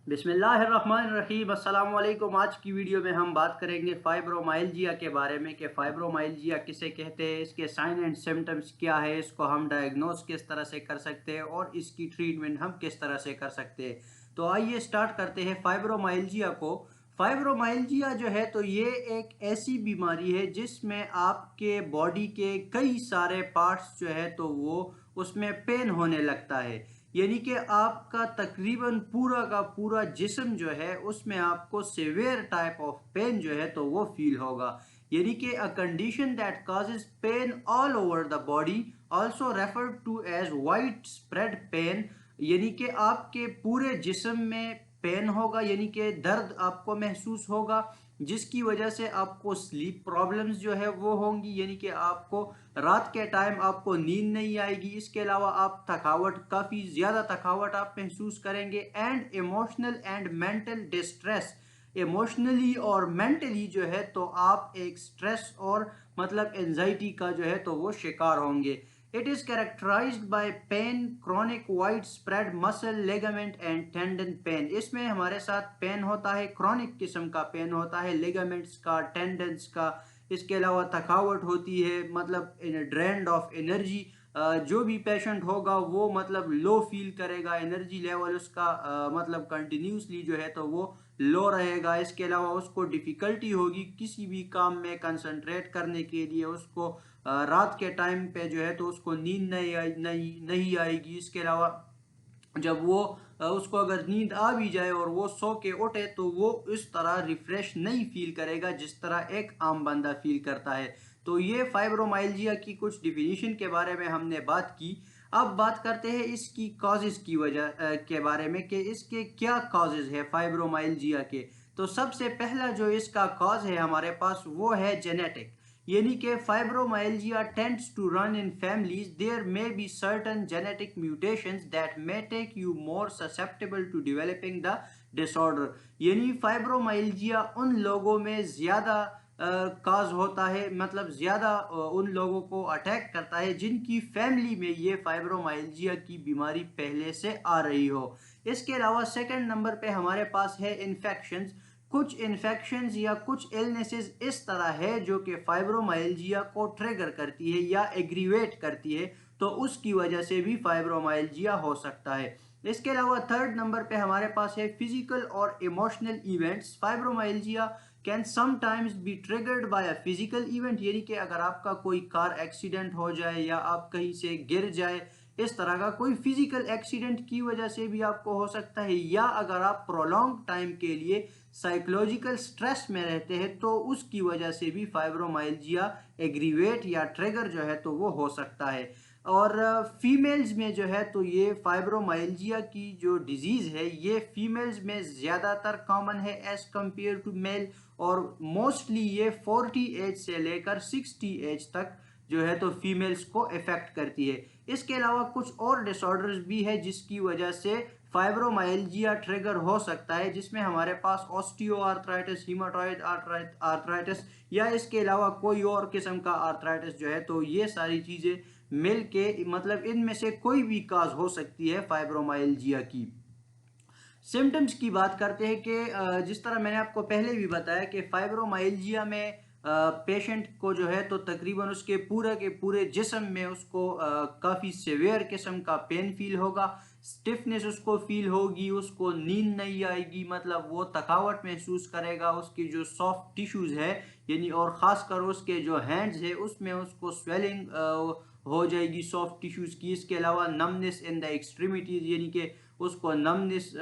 बिस्मिल्लाहिर्रहमानिर्रहीम अस्सलाम वालेकुम। आज की वीडियो में हम बात करेंगे फाइब्रोमाइल्जिया के बारे में कि फाइब्रोमाइल्जिया किसे कहते हैं, इसके साइन एंड सिम्टम्स क्या है, इसको हम डायग्नोस किस तरह से कर सकते हैं और इसकी ट्रीटमेंट हम किस तरह से कर सकते हैं। तो आइए स्टार्ट करते हैं फाइब्रोमाइल्जिया को। फाइब्रोमाइल्जिया जो है तो ये एक ऐसी बीमारी है जिसमें आपके बॉडी के कई सारे पार्ट्स जो है तो वो उसमें पेन होने लगता है। यानी कि आपका तकरीबन पूरा का पूरा जिस्म जो है उसमें आपको सिवियर टाइप ऑफ पेन जो है तो वो फील होगा। यानी कि a condition that causes pain all over the body, also referred to as widespread pain. यानी कि आपके पूरे जिस्म में पेन होगा, यानी कि दर्द आपको महसूस होगा, जिसकी वजह से आपको स्लीप प्रॉब्लम्स जो है वो होंगी, यानी कि आपको रात के टाइम आपको नींद नहीं आएगी। इसके अलावा आप थकावट, काफ़ी ज़्यादा थकावट आप महसूस करेंगे। And emotional and mental distress, emotionally और मेंटली जो है तो आप एक स्ट्रेस और मतलब एंजाइटी का जो है तो वो शिकार होंगे। It is characterised by pain, chronic widespread muscle, ligament and tendon pain. इसमें हमारे साथ पेन होता है, क्रॉनिक किस्म का पेन होता है, लिगामेंट्स का, टेंडन्स का। इसके अलावा थकावट होती है, मतलब ड्रेन्ड ऑफ एनर्जी। जो भी पेशेंट होगा वो मतलब लो फील करेगा, एनर्जी लेवल उसका मतलब कंटिन्यूसली जो है तो वो लो रहेगा। इसके अलावा उसको डिफ़िकल्टी होगी किसी भी काम में कंसंट्रेट करने के लिए, उसको रात के टाइम पे जो है तो उसको नींद नहीं आएगी। इसके अलावा जब वो उसको अगर नींद आ भी जाए और वो सो के उठे तो वो इस तरह रिफ्रेश नहीं फील करेगा जिस तरह एक आम बंदा फील करता है। तो ये फाइब्रोमाइल्जिया की कुछ डिफिनीशन के बारे में हमने बात की। अब बात करते हैं इसकी कॉजेज़ की वजह के बारे में कि इसके क्या कॉजेज़ है फाइब्रोमाइल्जिया के। तो सबसे पहला जो इसका कॉज है हमारे पास वो है जेनेटिक। यानी कि fibromyalgia tends to run in families, there may be certain genetic mutations that may take you more susceptible to developing the disorder. यानी फाइब्रोमाइल्जिया उन लोगों में ज़्यादा काज होता है, मतलब ज़्यादा उन लोगों को अटैक करता है जिनकी फैमिली में ये फाइब्रोमाइल्जिया की बीमारी पहले से आ रही हो। इसके अलावा सेकंड नंबर पे हमारे पास है इन्फेक्शंस। कुछ इन्फेक्शंस या कुछ इलनेसेस इस तरह है जो कि फाइब्रोमाइल्जिया को ट्रिगर करती है या एग्रीवेट करती है, तो उसकी वजह से भी फाइब्रोमाइल्जिया हो सकता है। इसके अलावा थर्ड नंबर पे हमारे पास है फिजिकल और emotional events. Fibromyalgia can sometimes be triggered by a physical event, यानी कि अगर आपका कोई कार एक्सीडेंट हो जाए या आप कहीं से गिर जाए, इस तरह का कोई फिजिकल एक्सीडेंट की वजह से भी आपको हो सकता है। या अगर आप प्रोलॉन्ग टाइम के लिए साइकोलॉजिकल स्ट्रेस में रहते हैं तो उसकी वजह से भी फाइब्रोमाइल्जिया एग्रीवेट या ट्रिगर जो है तो वो हो सकता है। और फीमेल्स में जो है तो ये फाइब्रोमाइल्जिया की जो डिजीज़ है ये फीमेल्स में ज़्यादातर कॉमन है एज कंपेयर टू मेल। और मोस्टली ये 40 एज से लेकर 60 एज तक जो है तो फीमेल्स को इफेक्ट करती है। इसके अलावा कुछ और डिसऑर्डर्स भी है जिसकी वजह से फाइब्रोमाइल्जिया ट्रिगर हो सकता है, जिसमें हमारे पास ऑस्टियो आर्थराइटिस, हीमाटॉइड आर्थराइटिस या इसके अलावा कोई और किस्म का आर्थराइटिस जो है तो ये सारी चीज़ें मिल के मतलब इनमें से कोई भी काज हो सकती है फाइब्रोमाइल्जिया की। सिम्टम्स की बात करते हैं कि जिस तरह मैंने आपको पहले भी बताया कि फाइब्रोमाइल्जिया में पेशेंट को जो है तो तकरीबन उसके पूरे के पूरे जिस्म में उसको काफ़ी सीवियर किस्म का पेन फील होगा, स्टिफनेस उसको फील होगी, उसको नींद नहीं आएगी, मतलब वो थकावट महसूस करेगा, उसकी जो सॉफ्ट टिश्यूज़ है यानी और ख़ासकर उसके जो हैंड्स है उसमें उसको स्वेलिंग हो जाएगी सॉफ्ट टिश्यूज़ की। इसके अलावा नमनेस इन द एक्सट्रीमिटीज़, यानी कि उसको नमनेस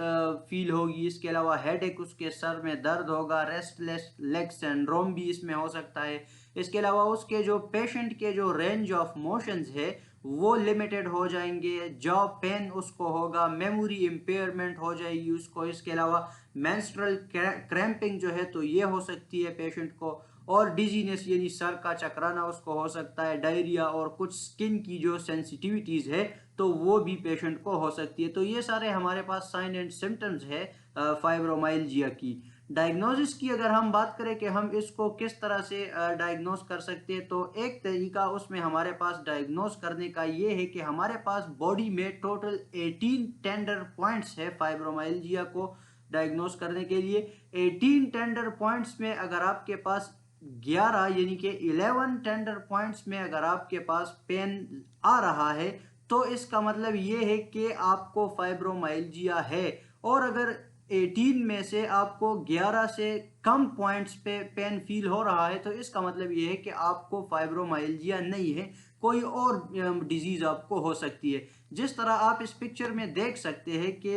फील होगी। इसके अलावा हेडेक, उसके सर में दर्द होगा, रेस्टलेस लेग सिंड्रोम भी इसमें हो सकता है। इसके अलावा उसके जो पेशेंट के जो रेंज ऑफ मोशंस है वो लिमिटेड हो जाएंगे, जॉ पेन उसको होगा, मेमोरी इम्पेयरमेंट हो जाएगी उसको। इसके अलावा मेंस्ट्रुअल क्रैम्पिंग जो है तो ये हो सकती है पेशेंट को, और डिजीनेस यानी सर का चकराना उसको हो सकता है, डायरिया और कुछ स्किन की जो सेंसिटिविटीज़ है तो वो भी पेशेंट को हो सकती है। तो ये सारे हमारे पास साइन एंड सिम्टम्स है फाइब्रोमाइल्जिया की। डायग्नोसिस की अगर हम बात करें कि हम इसको किस तरह से डायग्नोस कर सकते हैं, तो एक तरीका उसमें हमारे पास डायग्नोस करने का ये है कि हमारे पास बॉडी में टोटल 18 टेंडर पॉइंट्स है फाइब्रोमाइल्जिया को डायग्नोस करने के लिए। 18 टेंडर पॉइंट्स में अगर आपके पास 11 यानी कि 11 टेंडर पॉइंट्स में अगर आपके पास पेन आ रहा है तो इसका मतलब ये है कि आपको फाइब्रोमाइल्जिया है। और अगर 18 में से आपको 11 से कम पॉइंट्स पे पेन फील हो रहा है तो इसका मतलब ये है कि आपको फाइब्रोमाइल्जिया नहीं है, कोई और डिजीज आपको हो सकती है। जिस तरह आप इस पिक्चर में देख सकते हैं कि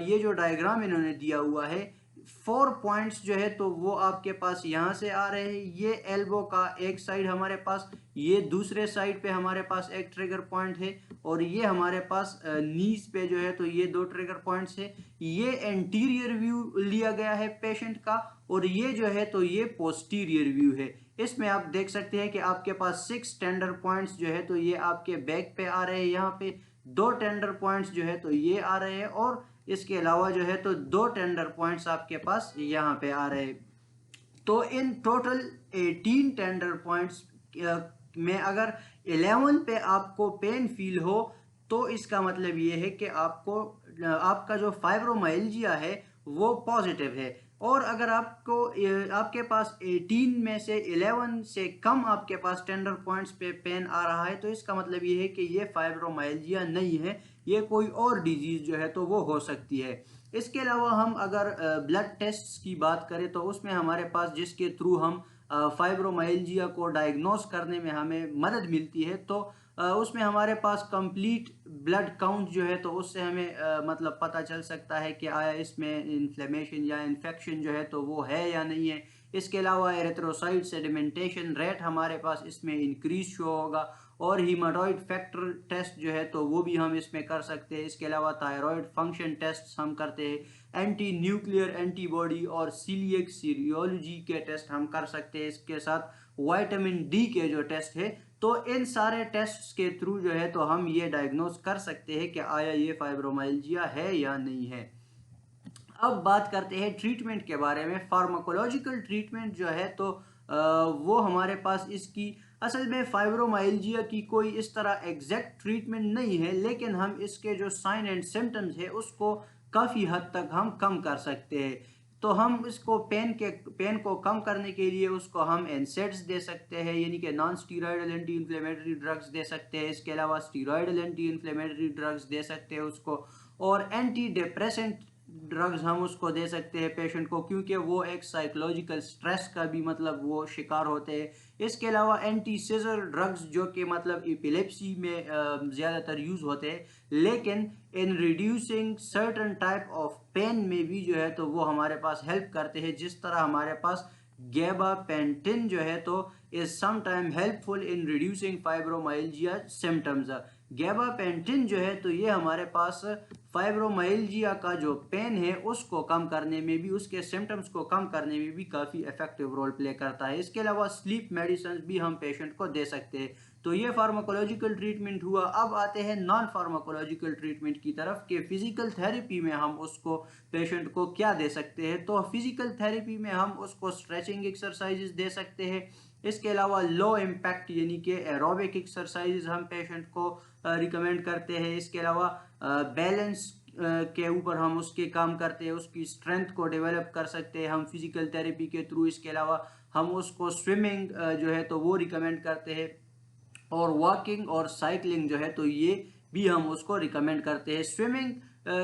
ये जो डायग्राम इन्होंने दिया हुआ है, 4 पॉइंट्स जो है तो वो आपके पास यहाँ से आ रहे हैं। ये एल्बो का एक साइड हमारे पास, ये दूसरे साइड पे हमारे पास एक ट्रिगर पॉइंट है, और ये हमारे पास नीज पे जो है तो ये 2 ट्रिगर पॉइंट्स है। ये एंटीरियर व्यू लिया गया है पेशेंट का, और ये जो है तो ये पोस्टीरियर व्यू है। इसमें आप देख सकते हैं कि आपके पास 6 टेंडर पॉइंट्स जो है तो ये आपके बैक पे आ रहे हैं, यहाँ पे 2 टेंडर पॉइंट्स जो है तो ये आ रहे हैं, और इसके अलावा जो है तो 2 टेंडर पॉइंट्स आपके पास यहाँ पे आ रहे हैं। तो इन टोटल 18 टेंडर पॉइंट्स में अगर 11 पे आपको पेन फील हो तो इसका मतलब ये है कि आपको आपका जो फाइब्रोमाइल्जिया है वो पॉजिटिव है। और अगर आपके पास 18 में से 11 से कम आपके पास टेंडर पॉइंट्स पे पेन आ रहा है तो इसका मतलब ये है कि ये फाइब्रोमाइल्जिया नहीं है, ये कोई और डिजीज जो है तो वो हो सकती है। इसके अलावा हम अगर ब्लड टेस्ट्स की बात करें तो उसमें हमारे पास जिसके थ्रू हम फाइब्रोमाइल्जिया को डायग्नोस करने में हमें मदद मिलती है, तो उसमें हमारे पास कंप्लीट ब्लड काउंट जो है तो उससे हमें मतलब पता चल सकता है कि आया इसमें इन्फ्लेमेशन या इन्फेक्शन जो है तो वो है या नहीं है। इसके अलावा एरिथ्रोसाइट सेडिमेंटेशन रेट हमारे पास इसमें इंक्रीज शो होगा, और हीमाटोइड फैक्टर टेस्ट जो है तो वो भी हम इसमें कर सकते हैं। इसके अलावा थायराइड फंक्शन टेस्ट हम करते हैं, एंटी न्यूक्लियर एंटीबॉडी और सीलिएक सीरियोलॉजी के टेस्ट हम कर सकते हैं। इसके साथ विटामिन डी के जो टेस्ट है, तो इन सारे टेस्ट्स के थ्रू जो है तो हम ये डायग्नोस कर सकते हैं कि आया ये फाइब्रोमाइल्जिया है या नहीं है। अब बात करते हैं ट्रीटमेंट के बारे में। फार्माकोलॉजिकल ट्रीटमेंट जो है तो वो हमारे पास इसकी असल में फाइब्रोमाइल्जिया की कोई इस तरह एग्जैक्ट ट्रीटमेंट नहीं है, लेकिन हम इसके जो साइन एंड सिम्टम्स है उसको काफ़ी हद तक हम कम कर सकते हैं। तो हम इसको पेन को कम करने के लिए उसको हम एनसेड्स दे सकते हैं, यानी कि non steroidal anti inflammatory drugs दे सकते हैं। इसके अलावा स्टीरॉयडल एंटी इन्फ्लेमेटरी ड्रग्स दे सकते हैं उसको, और एंटी डिप्रेसेंट ड्रग्स हम उसको दे सकते हैं पेशेंट को, क्योंकि वो एक साइकोलॉजिकल स्ट्रेस का भी मतलब वो शिकार होते हैं। इसके अलावा एंटी सीजर ड्रग्स जो कि मतलब एपिलेप्सी में ज़्यादातर यूज़ होते हैं, लेकिन in reducing certain type of pain में भी जो है तो वो हमारे पास हेल्प करते हैं। जिस तरह हमारे पास गैबापेंटिन जो है तो is sometime helpful in reducing fibromyalgia symptoms. Gabapentin जो है तो ये हमारे पास फाइब्रोमाइल्जिया का जो पेन है उसको कम करने में भी, उसके सिम्टम्स को कम करने में भी काफ़ी इफेक्टिव रोल प्ले करता है। इसके अलावा स्लीप मेडिसिन भी हम पेशेंट को दे सकते हैं। तो ये फार्माकोलॉजिकल ट्रीटमेंट हुआ। अब आते हैं नॉन फार्माकोलॉजिकल ट्रीटमेंट की तरफ कि फिजिकल थेरेपी में हम उसको पेशेंट को क्या दे सकते हैं। तो फिजिकल थेरेपी में हम उसको स्ट्रेचिंग एक्सरसाइजेज दे सकते हैं। इसके अलावा लो इम्पैक्ट यानी कि एरोबिक एक्सरसाइजेज हम पेशेंट को रिकमेंड करते हैं। इसके अलावा बैलेंस के ऊपर हम उसके काम करते हैं, उसकी स्ट्रेंथ को डेवलप कर सकते हैं हम फिजिकल थेरेपी के थ्रू। इसके अलावा हम उसको स्विमिंग जो है तो वो रिकमेंड करते हैं, और वॉकिंग और साइकिलिंग जो है तो ये भी हम उसको रिकमेंड करते हैं। स्विमिंग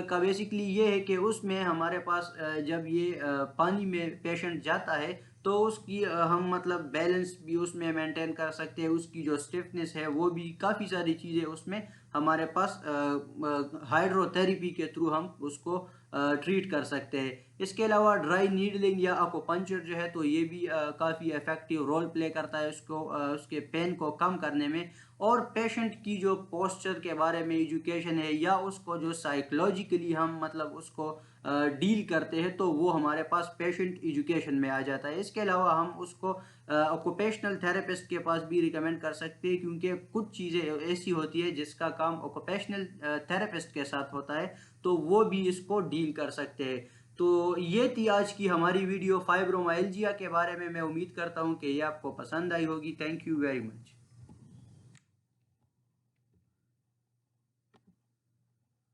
का बेसिकली ये है कि उसमें हमारे पास जब ये पानी में पेशेंट जाता है तो उसकी हम मतलब बैलेंस भी उसमें मेंटेन कर सकते हैं, उसकी जो स्टिफनेस है वो भी, काफ़ी सारी चीज़ें उसमें हमारे पास हाइड्रोथेरेपी के थ्रू हम उसको ट्रीट कर सकते हैं। इसके अलावा ड्राई नीडलिंग या अकोपंचर जो है तो ये भी काफ़ी इफेक्टिव रोल प्ले करता है उसको उसके पेन को कम करने में। और पेशेंट की जो पोस्चर के बारे में एजुकेशन है या उसको जो साइकोलॉजिकली हम मतलब उसको डील करते हैं तो वो हमारे पास पेशेंट एजुकेशन में आ जाता है। इसके अलावा हम उसको ऑक्यूपेशनल थेरेपिस्ट के पास भी रिकमेंड कर सकते हैं, क्योंकि कुछ चीज़ें ऐसी होती है जिसका काम ऑक्यूपेशनल थेरेपिस्ट के साथ होता है, तो वो भी इसको डील कर सकते हैं। तो ये थी आज की हमारी वीडियो फाइब्रोमाइल्जिया के बारे में। मैं उम्मीद करता हूँ कि ये आपको पसंद आई होगी। Thank you very much.